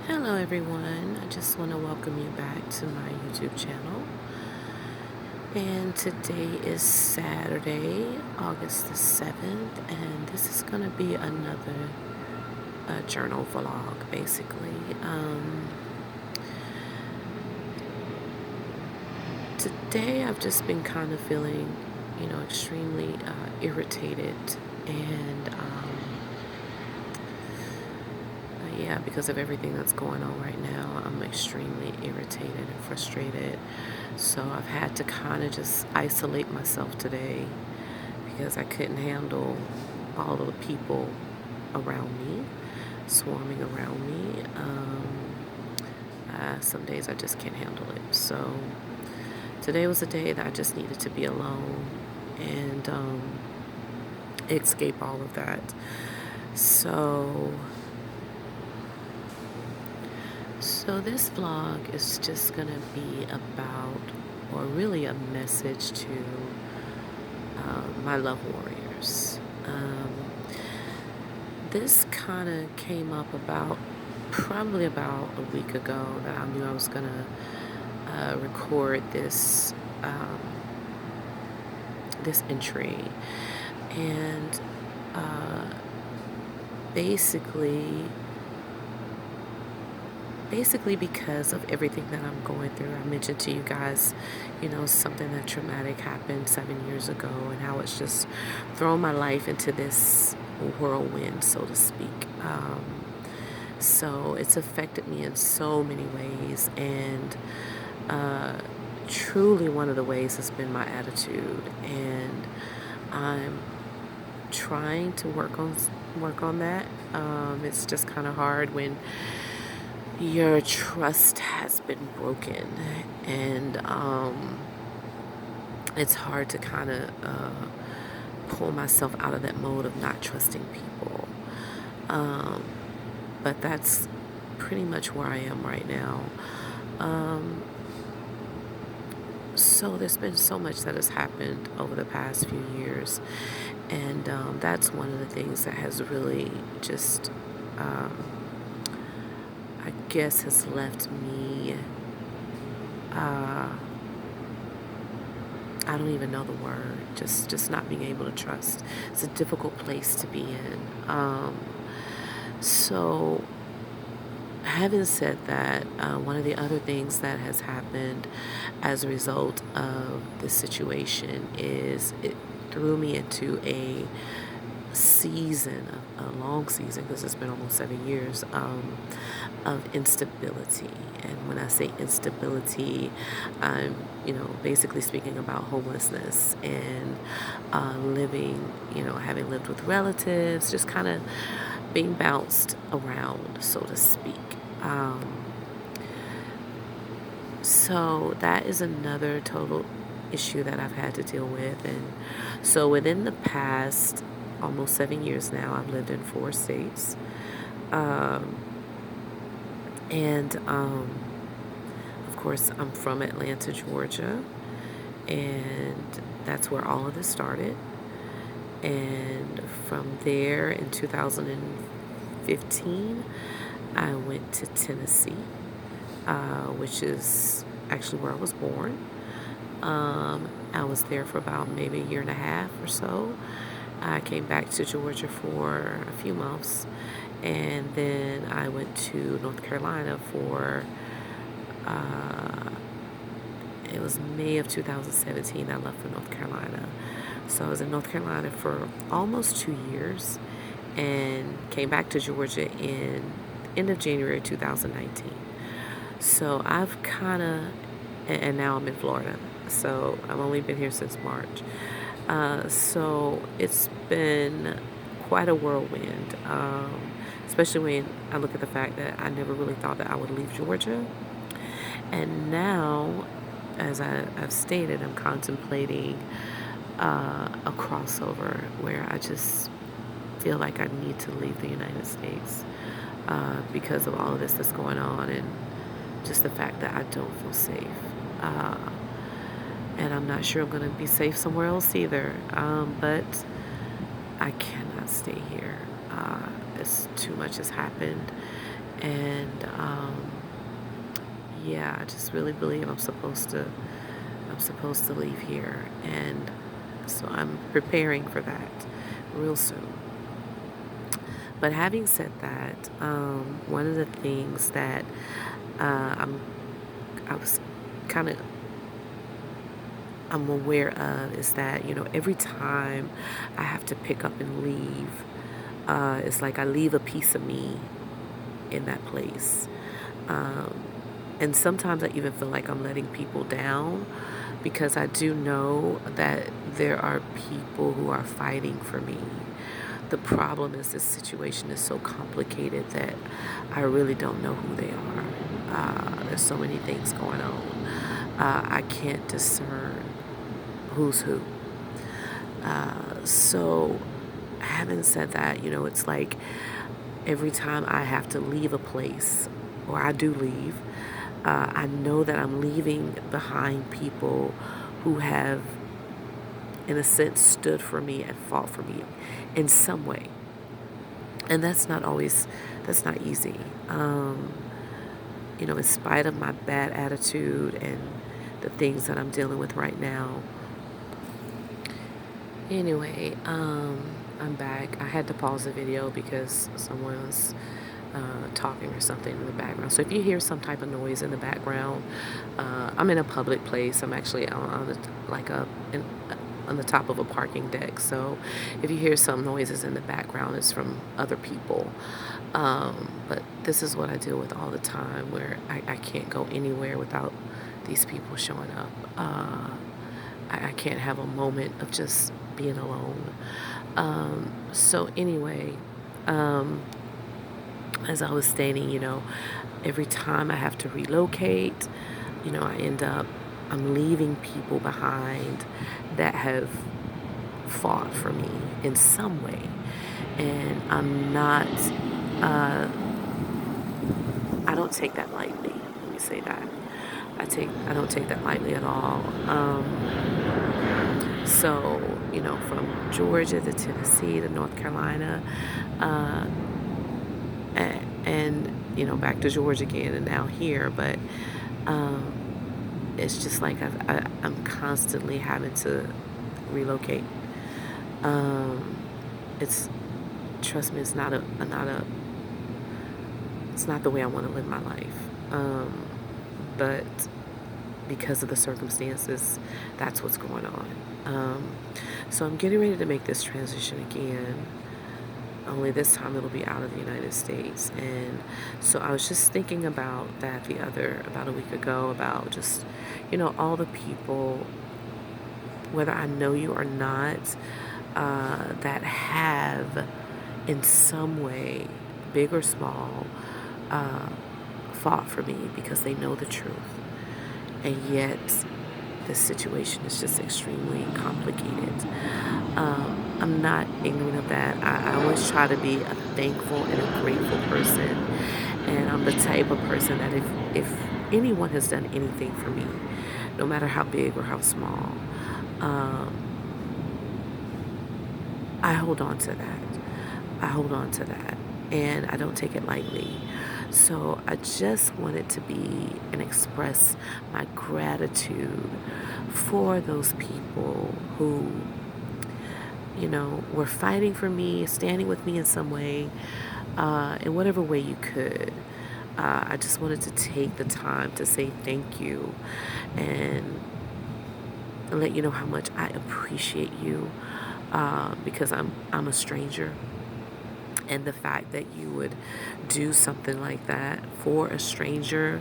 Hello, everyone. I just want to welcome you back to my YouTube channel. And today is Saturday, August the 7th, and this is going to be another journal vlog, basically. Today, I've just been kind of feeling, extremely irritated and yeah, because of everything that's going on right now, I'm extremely irritated and frustrated. So I've had to kind of just isolate myself today because I couldn't handle all of the people around me, swarming around me. Some days I just can't handle it. So today was a day that I just needed to be alone and escape all of that. So this vlog is just gonna be about, or really a message to my love warriors. This kind of came up probably about a week ago that I knew I was gonna record this entry, and uh, basically because of everything that I'm going through. I mentioned to you guys, something that traumatic happened 7 years ago and how it's just thrown my life into this whirlwind, so to speak. So it's affected me in so many ways, and truly one of the ways has been my attitude, and I'm trying to work on that. It's just kind of hard when your trust has been broken, and it's hard to kind of pull myself out of that mode of not trusting people. But that's pretty much where I am right now. So there's been so much that has happened over the past few years, and that's one of the things that has really just I guess has left me, I don't even know the word, just not being able to trust. It's a difficult place to be in. So having said that, one of the other things that has happened as a result of this situation is it threw me into a long season, because it's been almost 7 years, of instability. And when I say instability, I'm, basically speaking about homelessness and living, having lived with relatives, just kind of being bounced around, so to speak. So that is another total issue that I've had to deal with. And so within the past almost 7 years now, I've lived in 4 states. And of course, I'm from Atlanta, Georgia, and that's where all of this started. And from there, in 2015, I went to Tennessee, which is actually where I was born. I was there for about maybe a year and a half or so. I came back to Georgia for a few months, and then I went to North Carolina for, it was May of 2017 I left for North Carolina. So I was in North Carolina for almost 2 years and came back to Georgia in end of January 2019. So I've kind of, and now I'm in Florida. So I've only been here since March. So it's been quite a whirlwind, especially when I look at the fact that I never really thought that I would leave Georgia. And now, as I've stated, I'm contemplating a crossover where I just feel like I need to leave the United States because of all of this that's going on, and just the fact that I don't feel safe. And I'm not sure I'm going to be safe somewhere else either. But I cannot stay here. It's too much has happened, And yeah, I just really believe I'm supposed to leave here, and so I'm preparing for that real soon. But having said that, one of the things that I'm I was kind of I'm aware of is that, every time I have to pick up and leave, it's like I leave a piece of me in that place. Um, and sometimes I even feel like I'm letting people down because I do know that there are people who are fighting for me. The problem is this situation is so complicated that I really don't know who they are. There's so many things going on. I can't discern who's who. So, having said that, it's like every time I have to leave a place, or I do leave, I know that I'm leaving behind people who have, in a sense, stood for me and fought for me in some way. And that's not easy. In spite of my bad attitude and the things that I'm dealing with right now. Anyway, I'm back. I had to pause the video because someone's talking or something in the background. So if you hear some type of noise in the background, I'm in a public place. I'm actually on on the top of a parking deck. So if you hear some noises in the background, it's from other people. But this is what I deal with all the time, where I can't go anywhere without these people showing up. I can't have a moment of just being alone. So anyway, as I was stating, every time I have to relocate, I'm leaving people behind that have fought for me in some way. And uh, I don't take that lightly. Let me say that. I don't take that lightly at all. So, from Georgia to Tennessee to North Carolina, uh, back to Georgia again and now here. But um, it's just like I'm constantly having to relocate. Um, it's Trust me, it's not the way I want to live my life. But because of the circumstances, that's what's going on. So I'm getting ready to make this transition again. Only this time it'll be out of the United States. And so I was just thinking about that about a week ago, about just, all the people, whether I know you or not, that have in some way, big or small, uh, fought for me because they know the truth. And yet, this situation is just extremely complicated. I'm not ignorant of that. I always try to be a thankful and a grateful person. And I'm the type of person that if anyone has done anything for me, no matter how big or how small, um, I hold on to that. I hold on to that. And I don't take it lightly. So I just wanted to be and express my gratitude for those people who, were fighting for me, standing with me in some way, in whatever way you could. I just wanted to take the time to say thank you and let you know how much I appreciate you, because I'm a stranger. And the fact that you would do something like that for a stranger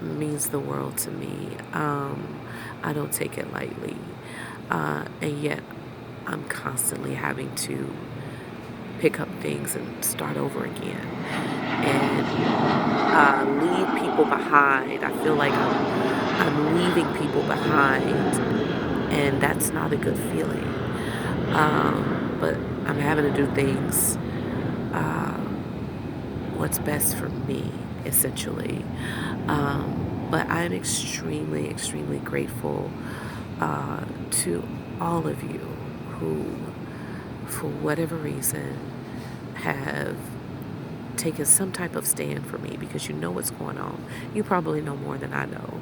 means the world to me. I don't take it lightly. And yet, I'm constantly having to pick up things and start over again. And leave people behind. I feel like I'm leaving people behind. And that's not a good feeling. But I'm having to do things uh, what's best for me, essentially. But I'm extremely, extremely grateful to all of you who, for whatever reason, have taken some type of stand for me because you know what's going on. You probably know more than I know.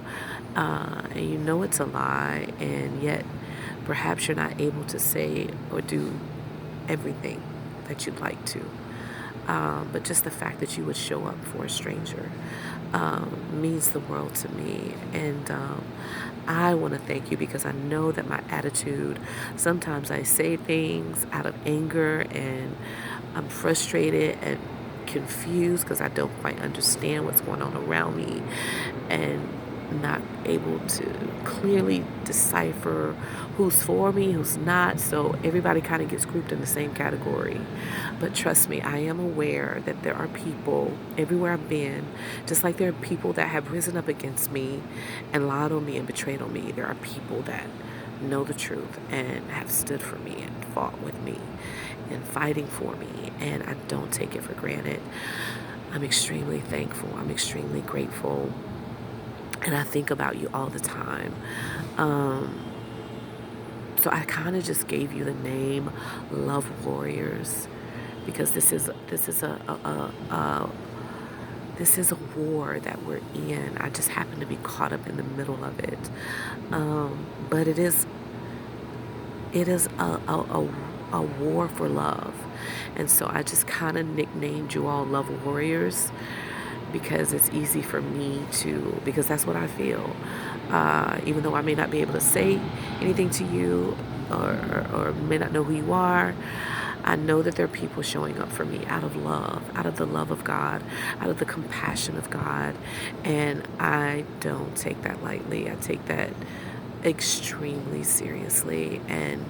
And you know it's a lie, and yet perhaps you're not able to say or do everything that you'd like to. But just the fact that you would show up for a stranger means the world to me. And I want to thank you because I know that my attitude, sometimes I say things out of anger and I'm frustrated and confused because I don't quite understand what's going on around me and not able to clearly decipher who's for me, who's not. So everybody kind of gets grouped in the same category. But trust me, I am aware that there are people everywhere I've been, just like there are people that have risen up against me and lied on me and betrayed on me. There are people that know the truth and have stood for me and fought with me and fighting for me. And I don't take it for granted. I'm extremely thankful. I'm extremely grateful. And I think about you all the time. So I kind of just gave you the name Love Warriors because this is a war that we're in. I just happen to be caught up in the middle of it. But it is a war for love. And so I just kind of nicknamed you all Love Warriors because it's easy for me to, because that's what I feel. Even though I may not be able to say anything to you or may not know who you are, I know that there are people showing up for me out of love, out of the love of God, out of the compassion of God. And I don't take that lightly. I take that extremely seriously, and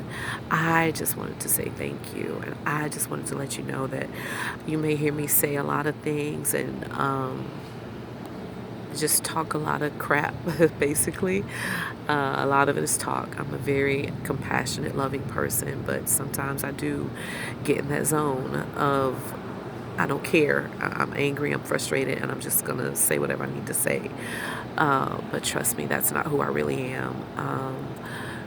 I just wanted to say thank you, and I just wanted to let you know that you may hear me say a lot of things and just talk a lot of crap basically. A lot of it is talk. I'm a very compassionate, loving person, but sometimes I do get in that zone of I don't care. I'm angry, I'm frustrated, and I'm just gonna say whatever I need to say. But trust me, that's not who I really am.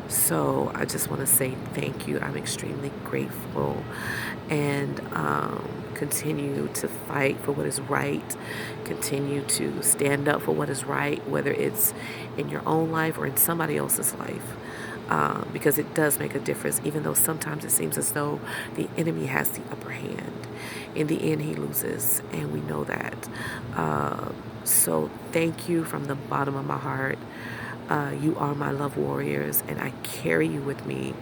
So I just want to say thank you. I'm extremely grateful, and continue to fight for what is right. Continue to stand up for what is right, whether it's in your own life or in somebody else's life. Because it does make a difference, even though sometimes it seems as though the enemy has the upper hand. In the end, he loses, and we know that. So thank you from the bottom of my heart. You are my love warriors, and I carry you with me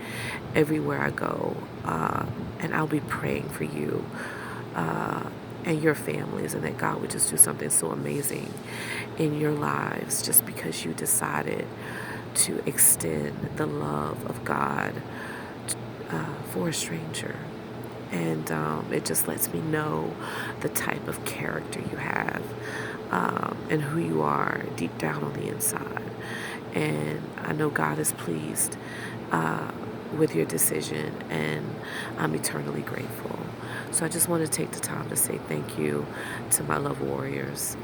everywhere I go. And I'll be praying for you and your families, and that God would just do something so amazing in your lives just because you decided to extend the love of God for a stranger. And it just lets me know the type of character you have and who you are deep down on the inside. And I know God is pleased with your decision, and I'm eternally grateful. So I just want to take the time to say thank you to my love warriors,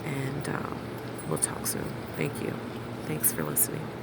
and we'll talk soon. Thank you. Thanks for listening.